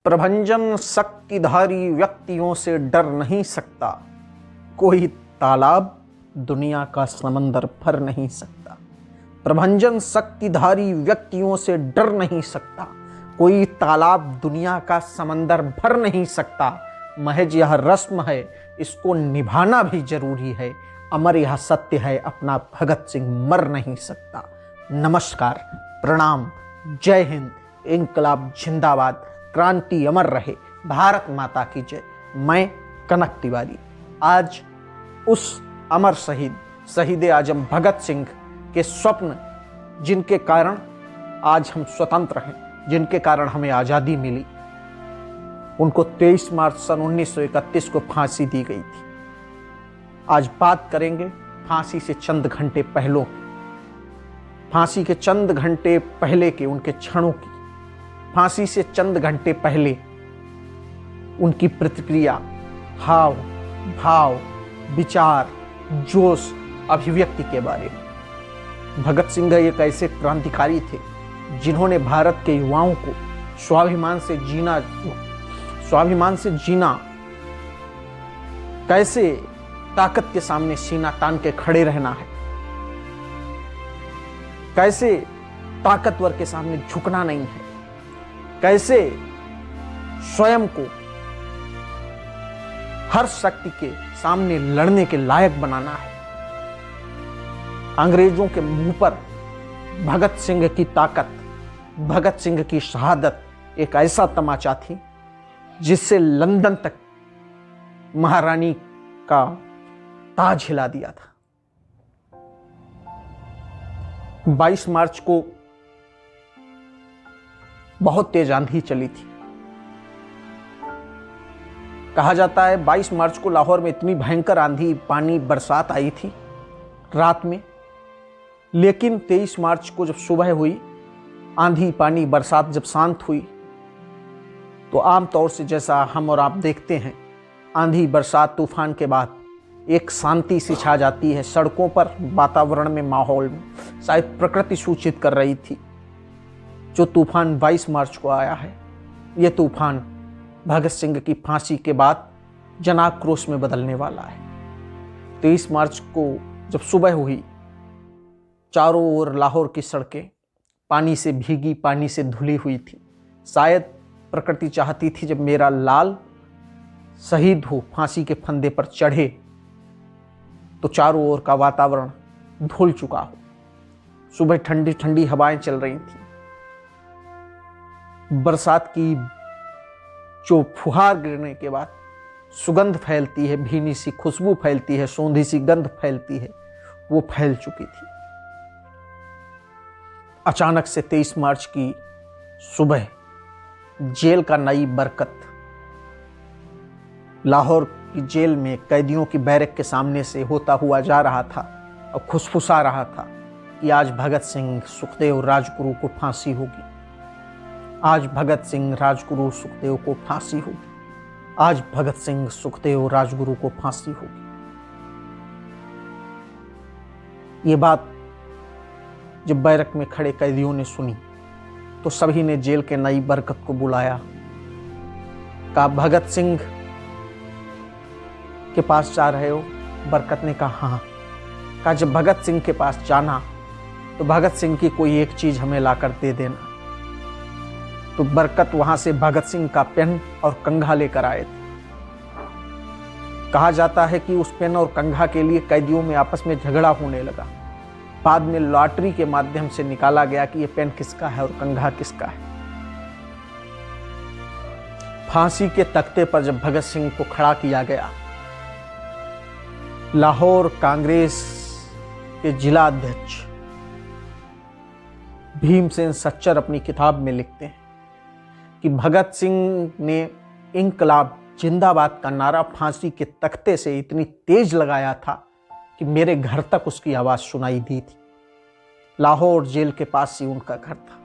प्रभंजन शक्तिधारी व्यक्तियों से डर नहीं सकता, कोई तालाब दुनिया का समंदर भर नहीं सकता। प्रभंजन शक्तिधारी व्यक्तियों से डर नहीं सकता, कोई तालाब दुनिया का समंदर भर नहीं सकता। महज यह रस्म है, इसको निभाना भी जरूरी है। अमर यह सत्य है, अपना भगत सिंह मर नहीं सकता। नमस्कार, प्रणाम, जय हिंद, इंकलाब जिंदाबाद, क्रांति अमर रहे, भारत माता की जय। मैं कनक तिवारी आज उस अमर शहीद आजम भगत सिंह के स्वप्न, जिनके कारण आज हम स्वतंत्र हैं, जिनके कारण हमें आज़ादी मिली, उनको 23 मार्च सन 1931 को फांसी दी गई थी। आज बात करेंगे फांसी से चंद घंटे पहलों की, फांसी के चंद घंटे पहले के उनके क्षणों की, फांसी से चंद घंटे पहले उनकी प्रतिक्रिया, हाव भाव, विचार, जोश, अभिव्यक्ति के बारे में। भगत सिंह एक ऐसे क्रांतिकारी थे जिन्होंने भारत के युवाओं को स्वाभिमान से जीना, कैसे ताकत के सामने सीना तान के खड़े रहना है, कैसे ताकतवर के सामने झुकना नहीं है, कैसे स्वयं को हर शक्ति के सामने लड़ने के लायक बनाना है। अंग्रेजों के मुंह पर भगत सिंह की ताकत, भगत सिंह की शहादत एक ऐसा तमाचा थी जिससे लंदन तक महारानी का ताज हिला दिया था। 22 मार्च को बहुत तेज आंधी चली थी। कहा जाता है 22 मार्च को लाहौर में इतनी भयंकर आंधी, पानी, बरसात आई थी रात में, लेकिन 23 मार्च को जब सुबह हुई, आंधी, पानी, बरसात जब शांत हुई, तो आमतौर से जैसा हम और आप देखते हैं, आंधी, बरसात, तूफान के बाद एक शांति सी छा जाती है सड़कों पर, वातावरण में, माहौल में। शायद प्रकृति सूचित कर रही थी जो तूफान 22 मार्च को आया है, यह तूफान भगत सिंह की फांसी के बाद जनाक्रोश में बदलने वाला है। 23 मार्च को जब सुबह हुई, चारों ओर लाहौर की सड़कें पानी से भीगी, पानी से धुली हुई थी। शायद प्रकृति चाहती थी जब मेरा लाल शहीद हो, फांसी के फंदे पर चढ़े, तो चारों ओर का वातावरण धुल चुका हो। सुबह ठंडी ठंडी हवाएं चल रही थी, बरसात की जो फुहार गिरने के बाद सुगंध फैलती है, भीनी सी खुशबू फैलती है, सौंधी सी गंध फैलती है, वो फैल चुकी थी। अचानक से 23 मार्च की सुबह जेल का नई बरकत, लाहौर की जेल में कैदियों की बैरक के सामने से होता हुआ जा रहा था और खुशफुसा रहा था कि आज भगत सिंह, सुखदेव, राजगुरु को फांसी होगी। आज भगत सिंह, राजगुरु, सुखदेव को फांसी होगी। आज भगत सिंह, सुखदेव, राजगुरु को फांसी होगी। ये बात जब बैरक में खड़े कैदियों ने सुनी, तो सभी ने जेल के नई बरकत को बुलाया। कहा, भगत सिंह के पास जा रहे हो? बरकत ने कहा, हाँ। कहा, जब भगत सिंह के पास जाना तो भगत सिंह की कोई एक चीज हमें लाकर दे देना। तो बरकत वहां से भगत सिंह का पेन और कंघा लेकर आए थे। कहा जाता है कि उस पेन और कंघा के लिए कैदियों में आपस में झगड़ा होने लगा। बाद में लॉटरी के माध्यम से निकाला गया कि यह पेन किसका है और कंघा किसका है। फांसी के तख्ते पर जब भगत सिंह को खड़ा किया गया, लाहौर कांग्रेस के जिला अध्यक्ष भीमसेन सच्चर अपनी किताब में लिखते हैं कि भगत सिंह ने इंकलाब जिंदाबाद का नारा फांसी के तख्ते से इतनी तेज लगाया था कि मेरे घर तक उसकी आवाज सुनाई दी थी। लाहौर जेल के पास ही उनका घर था।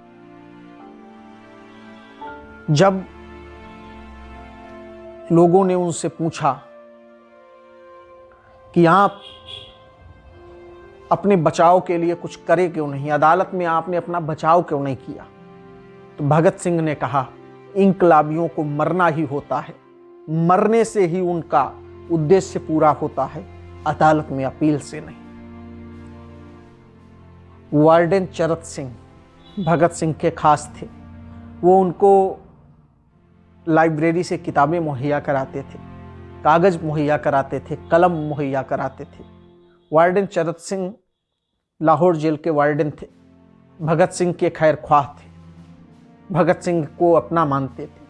जब लोगों ने उनसे पूछा कि आप अपने बचाव के लिए कुछ करे क्यों नहीं, अदालत में आपने अपना बचाव क्यों नहीं किया, तो भगत सिंह ने कहा, इंकलाबियों को मरना ही होता है, मरने से ही उनका उद्देश्य पूरा होता है, अदालत में अपील से नहीं। वार्डन चरत सिंह भगत सिंह के खास थे। वो उनको लाइब्रेरी से किताबें मुहैया कराते थे, कागज़ मुहैया कराते थे, कलम मुहैया कराते थे। वार्डन चरत सिंह लाहौर जेल के वार्डन थे, भगत सिंह के खैर ख्वाह थे, भगत सिंह को अपना मानते थे।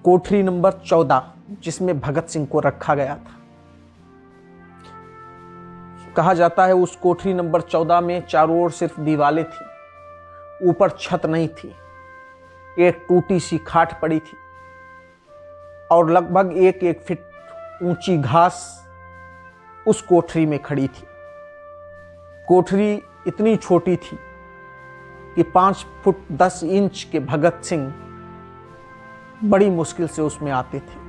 कोठरी नंबर 14 जिसमें भगत सिंह को रखा गया था, कहा जाता है उस कोठरी नंबर 14 में चारों ओर सिर्फ दीवारें थी, ऊपर छत नहीं थी, एक टूटी सी खाट पड़ी थी और लगभग 1-1 फीट ऊंची घास उस कोठरी में खड़ी थी। कोठरी इतनी छोटी थी कि 5 फुट 10 इंच के भगत सिंह बड़ी मुश्किल से उसमें आते थे।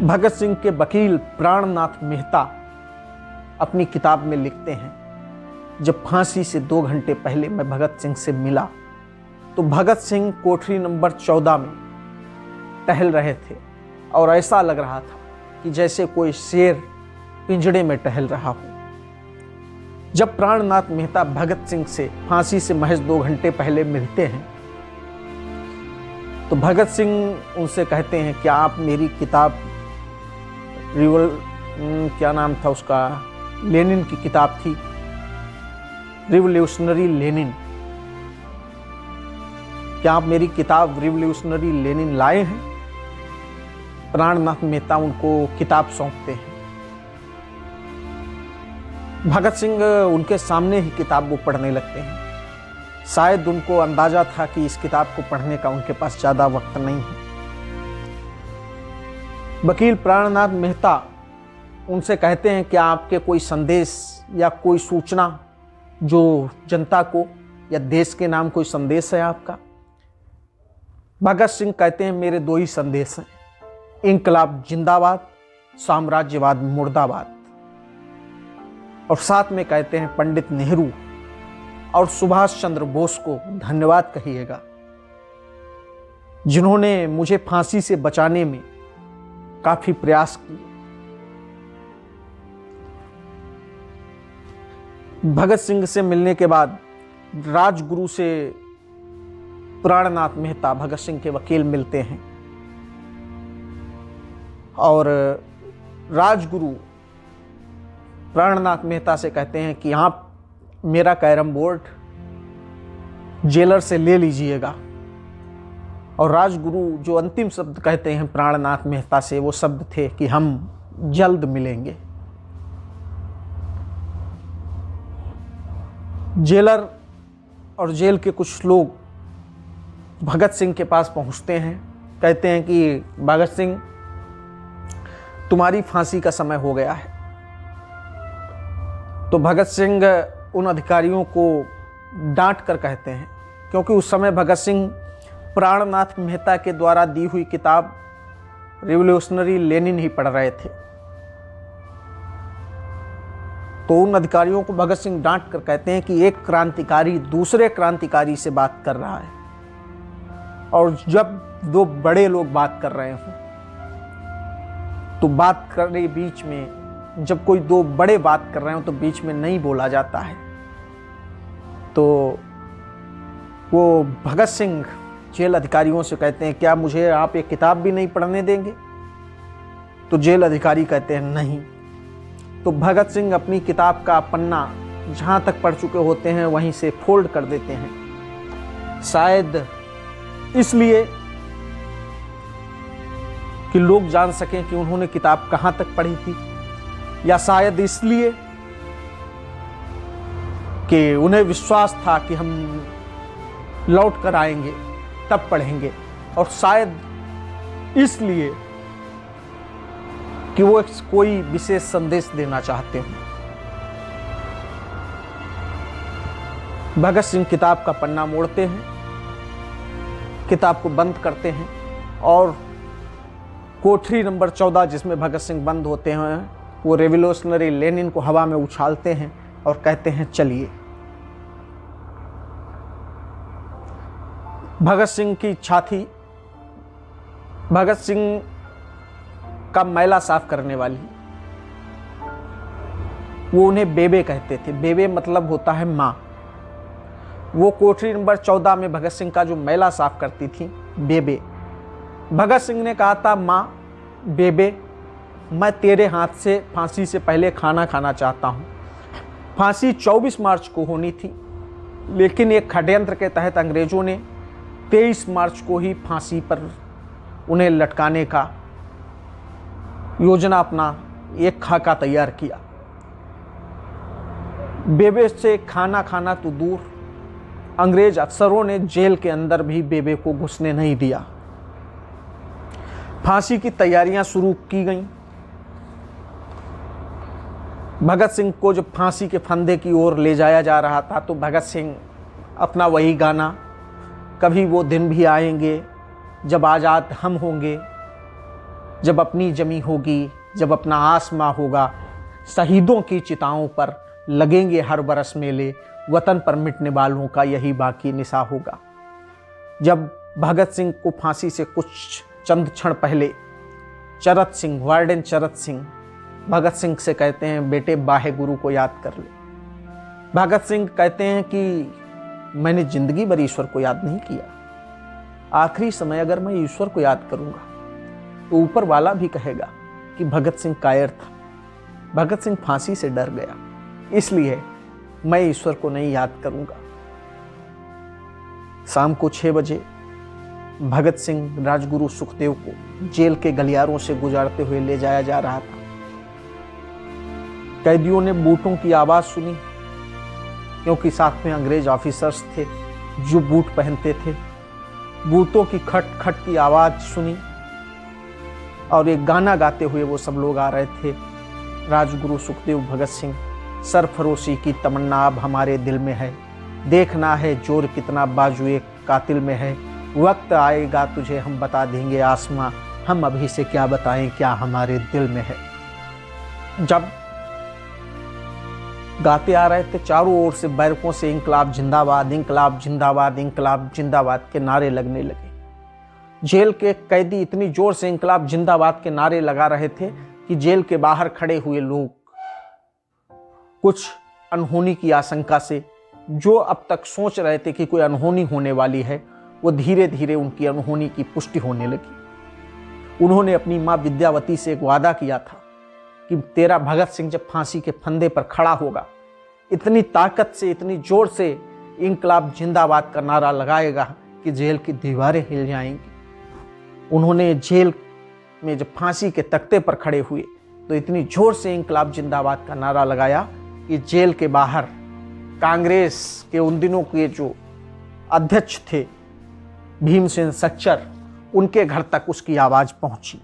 भगत सिंह के वकील प्राणनाथ मेहता अपनी किताब में लिखते हैं, जब फांसी से 2 घंटे पहले मैं भगत सिंह से मिला तो भगत सिंह कोठरी नंबर 14 में टहल रहे थे और ऐसा लग रहा था कि जैसे कोई शेर पिंजड़े में टहल रहा हो। जब प्राणनाथ मेहता भगत सिंह से फांसी से महज 2 घंटे पहले मिलते हैं तो भगत सिंह उनसे कहते हैं, क्या आप मेरी किताब क्या नाम था उसका, लेनिन की किताब थी, रिवोल्यूशनरी लेनिन, क्या आप मेरी किताब रिवोल्यूशनरी लेनिन लाए हैं? प्राणनाथ मेहता उनको किताब सौंपते हैं। भगत सिंह उनके सामने ही किताब वो पढ़ने लगते हैं। शायद उनको अंदाजा था कि इस किताब को पढ़ने का उनके पास ज़्यादा वक्त नहीं है। वकील प्राणनाथ मेहता उनसे कहते हैं, क्या आपके कोई संदेश या कोई सूचना जो जनता को या देश के नाम कोई संदेश है आपका? भगत सिंह कहते हैं, मेरे 2 ही संदेश हैं, इंकलाब जिंदाबाद, साम्राज्यवाद मुर्दाबाद। और साथ में कहते हैं, पंडित नेहरू और सुभाष चंद्र बोस को धन्यवाद कहिएगा, जिन्होंने मुझे फांसी से बचाने में काफी प्रयास किए। भगत सिंह से मिलने के बाद राजगुरु से प्राणनाथ मेहता भगत सिंह के वकील मिलते हैं और राजगुरु प्राणनाथ मेहता से कहते हैं कि आप मेरा कैरम बोर्ड जेलर से ले लीजिएगा। और राजगुरु जो अंतिम शब्द कहते हैं प्राणनाथ मेहता से, वो शब्द थे कि हम जल्द मिलेंगे। जेलर और जेल के कुछ लोग भगत सिंह के पास पहुंचते हैं, कहते हैं कि भगत सिंह, तुम्हारी फांसी का समय हो गया है। तो भगत सिंह उन अधिकारियों को डांट कर कहते हैं, क्योंकि उस समय भगत सिंह प्राणनाथ मेहता के द्वारा दी हुई किताब रिवोल्यूशनरी लेनिन ही पढ़ रहे थे। तो उन अधिकारियों को भगत सिंह डांट कर कहते हैं कि एक क्रांतिकारी दूसरे क्रांतिकारी से बात कर रहा है, और जब 2 बड़े लोग बात कर रहे हों तो बात करने बीच में, जब कोई 2 बड़े बात कर रहे हो तो बीच में नहीं बोला जाता है। तो वो भगत सिंह जेल अधिकारियों से कहते हैं, क्या मुझे आप ये किताब भी नहीं पढ़ने देंगे? तो जेल अधिकारी कहते हैं नहीं। तो भगत सिंह अपनी किताब का पन्ना जहाँ तक पढ़ चुके होते हैं वहीं से फोल्ड कर देते हैं, शायद इसलिए कि लोग जान सकें कि उन्होंने किताब कहाँ तक पढ़ी थी, या शायद इसलिए कि उन्हें विश्वास था कि हम लौट कर आएंगे तब पढ़ेंगे, और शायद इसलिए कि वो कोई विशेष संदेश देना चाहते हैं। भगत सिंह किताब का पन्ना मोड़ते हैं, किताब को बंद करते हैं और कोठरी नंबर 14 जिसमें भगत सिंह बंद होते हैं, वो रिवोल्यूशनरी लेनिन को हवा में उछालते हैं और कहते हैं चलिए। भगत सिंह की इच्छा थी, भगत सिंह का मैला साफ करने वाली, वो उन्हें बेबे कहते थे। बेबे मतलब होता है माँ। वो कोठरी नंबर 14 में भगत सिंह का जो मैला साफ करती थी, बेबे। भगत सिंह ने कहा था, माँ बेबे, मैं तेरे हाथ से फांसी से पहले खाना खाना चाहता हूँ। फांसी 24 मार्च को होनी थी, लेकिन एक षड्यंत्र के तहत अंग्रेजों ने 23 मार्च को ही फांसी पर उन्हें लटकाने का योजना, अपना एक खाका तैयार किया। बेबे से खाना खाना तो दूर, अंग्रेज अफसरों ने जेल के अंदर भी बेबे को घुसने नहीं दिया। फांसी की तैयारियां शुरू की गईं। भगत सिंह को जब फांसी के फंदे की ओर ले जाया जा रहा था, तो भगत सिंह अपना वही गाना, कभी वो दिन भी आएंगे जब आज़ाद हम होंगे, जब अपनी जमी होगी, जब अपना आसमां होगा, शहीदों की चिताओं पर लगेंगे हर बरस मेले, वतन पर मिटने वालों का यही बाकी निशा होगा। जब भगत सिंह को फांसी से कुछ चंद क्षण पहले चरत सिंह, वार्डन चरत सिंह भगत सिंह से कहते हैं, बेटे बाहे गुरु को याद कर ले। भगत सिंह कहते हैं कि मैंने जिंदगी भर ईश्वर को याद नहीं किया, आखिरी समय अगर मैं ईश्वर को याद करूंगा तो ऊपर वाला भी कहेगा कि भगत सिंह कायर था, भगत सिंह फांसी से डर गया, इसलिए मैं ईश्वर को नहीं याद करूंगा। शाम को 6 बजे भगत सिंह राजगुरु सुखदेव को जेल के गलियारों से गुजारते हुए ले जाया जा रहा था। कैदियों ने बूटों की आवाज सुनी, क्योंकि साथ में अंग्रेज ऑफिसर्स थे जो बूट पहनते थे। बूटों की खट खट की आवाज सुनी और एक गाना गाते हुए वो सब लोग आ रहे थे। राजगुरु सुखदेव भगत सिंह, सरफरोशी की तमन्ना अब हमारे दिल में है, देखना है जोर कितना बाजुए कातिल में है, वक्त आएगा तुझे हम बता देंगे आसमां, हम अभी से क्या बताएं क्या हमारे दिल में है। जब गाते आ रहे थे, चारों ओर से बैरकों से इंकलाब जिंदाबाद, इंकलाब जिंदाबाद, इंकलाब जिंदाबाद के नारे लगने लगे। जेल के कैदी इतनी जोर से इंकलाब जिंदाबाद के नारे लगा रहे थे कि जेल के बाहर खड़े हुए लोग कुछ अनहोनी की आशंका से, जो अब तक सोच रहे थे कि कोई अनहोनी होने वाली है, वो धीरे धीरे उनकी अनहोनी की पुष्टि होने लगी। उन्होंने अपनी माँ विद्यावती से एक वादा किया था कि तेरा भगत सिंह जब फांसी के फंदे पर खड़ा होगा, इतनी ताकत से, इतनी जोर से इंकलाब जिंदाबाद का नारा लगाएगा कि जेल की दीवारें हिल जाएंगी। उन्होंने जेल में जब फांसी के तख्ते पर खड़े हुए तो इतनी जोर से इंकलाब जिंदाबाद का नारा लगाया कि जेल के बाहर कांग्रेस के उन दिनों के जो अध्यक्ष थे भीमसेन सच्चर, उनके घर तक उसकी आवाज पहुंची।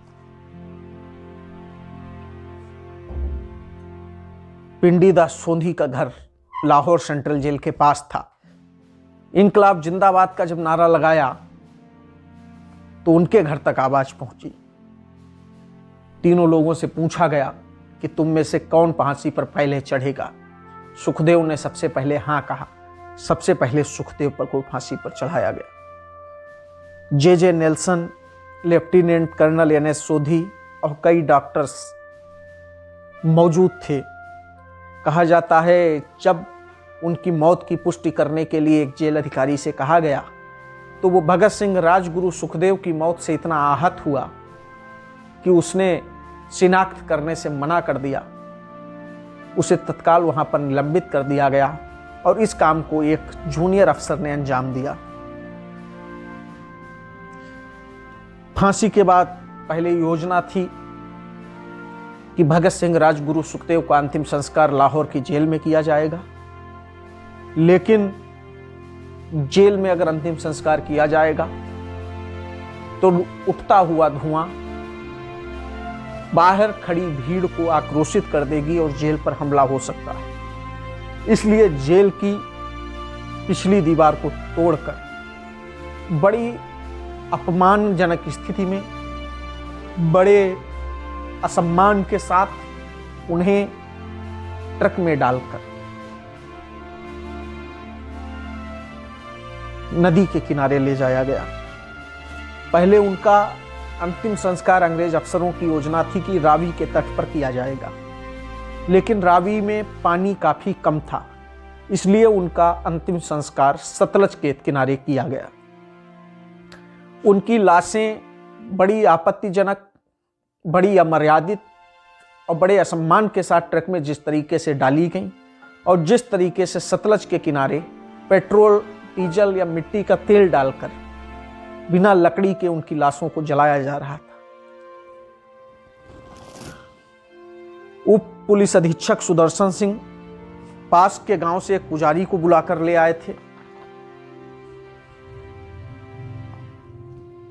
पिंडीदास सोंधी का घर लाहौर सेंट्रल जेल के पास था। इंकलाब जिंदाबाद का जब नारा लगाया तो उनके घर तक आवाज पहुंची। तीनों लोगों से पूछा गया कि तुम में से कौन फांसी पर पहले चढ़ेगा। सुखदेव ने सबसे पहले हां कहा। सबसे पहले सुखदेव पर को फांसी पर चढ़ाया गया। जे नेल्सन, लेफ्टिनेंट कर्नल NS सोधी और कई डॉक्टर्स मौजूद थे। कहा जाता है जब उनकी मौत की पुष्टि करने के लिए एक जेल अधिकारी से कहा गया तो वो भगत सिंह राजगुरु सुखदेव की मौत से इतना आहत हुआ कि उसने शिनाख्त करने से मना कर दिया। उसे तत्काल वहां पर निलंबित कर दिया गया और इस काम को एक जूनियर अफसर ने अंजाम दिया। फांसी के बाद पहले योजना थी कि भगत सिंह राजगुरु सुखदेव का अंतिम संस्कार लाहौर की जेल में किया जाएगा, लेकिन जेल में अगर अंतिम संस्कार किया जाएगा तो उठता हुआ धुआं बाहर खड़ी भीड़ को आक्रोशित कर देगी और जेल पर हमला हो सकता है। इसलिए जेल की पिछली दीवार को तोड़कर बड़ी अपमानजनक स्थिति में, बड़े असम्मान के साथ उन्हें ट्रक में डालकर नदी के किनारे ले जाया गया। पहले उनका अंतिम संस्कार अंग्रेज अफसरों की योजना थी कि रावी के तट पर किया जाएगा, लेकिन रावी में पानी काफी कम था, इसलिए उनका अंतिम संस्कार सतलज के किनारे किया गया। उनकी लाशें बड़ी आपत्तिजनक, बड़ी अमर्यादित और बड़े असम्मान के साथ ट्रक में जिस तरीके से डाली गईं और जिस तरीके से सतलज के किनारे पेट्रोल, डीजल या मिट्टी का तेल डालकर बिना लकड़ी के उनकी लाशों को जलाया जा रहा था। उप पुलिस अधीक्षक सुदर्शन सिंह पास के गांव से एक पुजारी को बुलाकर ले आए थे।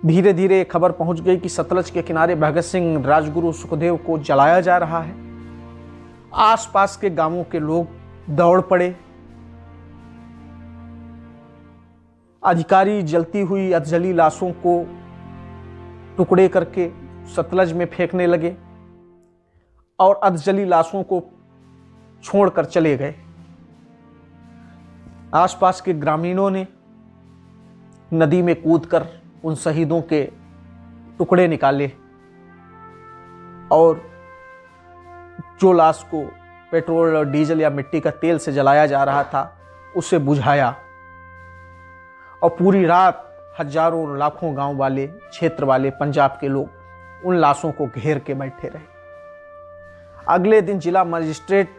धीरे धीरे खबर पहुंच गई कि सतलज के किनारे भगत सिंह, राजगुरु सुखदेव को जलाया जा रहा है। आसपास के गांवों के लोग दौड़ पड़े। अधिकारी जलती हुई अधजली लाशों को टुकड़े करके सतलज में फेंकने लगे और अधजली लाशों को छोड़कर चले गए। आसपास के ग्रामीणों ने नदी में कूदकर उन शहीदों के टुकड़े निकाले और जो लाश को पेट्रोल और डीजल या मिट्टी का तेल से जलाया जा रहा था उसे बुझाया, और पूरी रात हजारों लाखों गांव वाले, क्षेत्र वाले, पंजाब के लोग उन लाशों को घेर के बैठे रहे। अगले दिन जिला मजिस्ट्रेट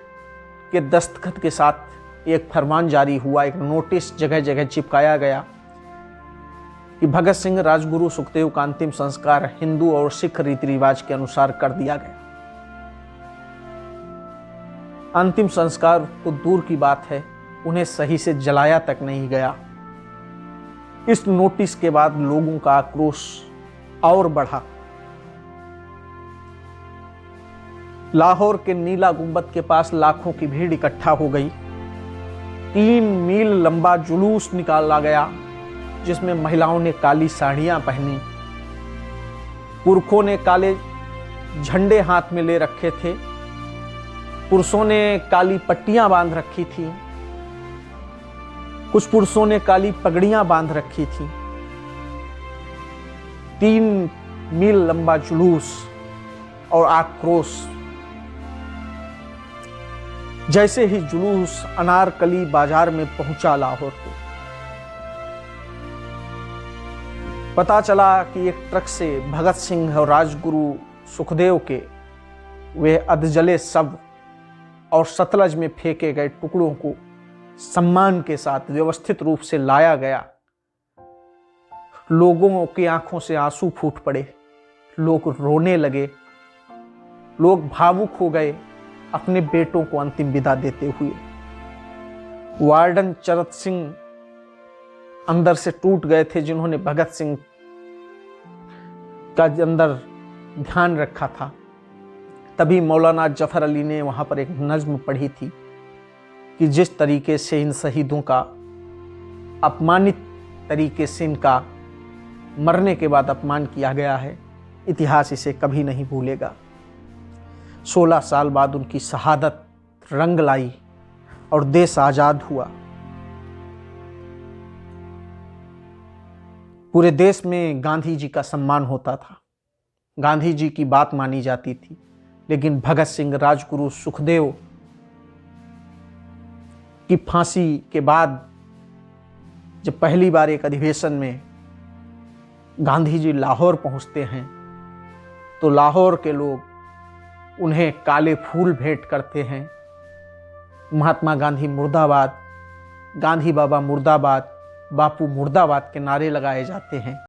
के दस्तखत के साथ एक फरमान जारी हुआ, एक नोटिस जगह जगह चिपकाया गया कि भगत सिंह, राजगुरु सुखदेव का अंतिम संस्कार हिंदू और सिख रीति रिवाज के अनुसार कर दिया गया। अंतिम संस्कार तो दूर की बात है, उन्हें सही से जलाया तक नहीं गया। इस नोटिस के बाद लोगों का आक्रोश और बढ़ा। लाहौर के नीला गुंबद के पास लाखों की भीड़ इकट्ठा हो गई। 3 मील लंबा जुलूस निकाला गया, जिसमें महिलाओं ने काली साड़ियां पहनी, पुरखों ने काले झंडे हाथ में ले रखे थे, पुरुषों ने काली पट्टियां बांध रखी थी, कुछ पुरुषों ने काली पगड़ियां बांध रखी थी। 3 मील लंबा जुलूस और आक्रोश। जैसे ही जुलूस अनारकली बाजार में पहुंचा लाहौर को, पता चला कि एक ट्रक से भगत सिंह और राजगुरु सुखदेव के वे अधजले शव और सतलज में फेंके गए टुकड़ों को सम्मान के साथ व्यवस्थित रूप से लाया गया। लोगों की आंखों से आंसू फूट पड़े, लोग रोने लगे, लोग भावुक हो गए अपने बेटों को अंतिम विदा देते हुए। वार्डन चरत सिंह अंदर से टूट गए थे, जिन्होंने भगत सिंह का अंदर ध्यान रखा था। तभी मौलाना जफर अली ने वहां पर एक नज्म पढ़ी थी कि जिस तरीके से इन शहीदों का अपमानित तरीके से इनका मरने के बाद अपमान किया गया है, इतिहास इसे कभी नहीं भूलेगा। 16 साल बाद उनकी शहादत रंग लाई और देश आजाद हुआ। पूरे देश में गांधी जी का सम्मान होता था, गांधी जी की बात मानी जाती थी, लेकिन भगत सिंह, राजगुरु सुखदेव की फांसी के बाद जब पहली बार एक अधिवेशन में गांधी जी लाहौर पहुंचते हैं तो लाहौर के लोग उन्हें काले फूल भेंट करते हैं। महात्मा गांधी मुर्दाबाद, गांधी बाबा मुर्दाबाद, बापू मुर्दाबाद के नारे लगाए जाते हैं।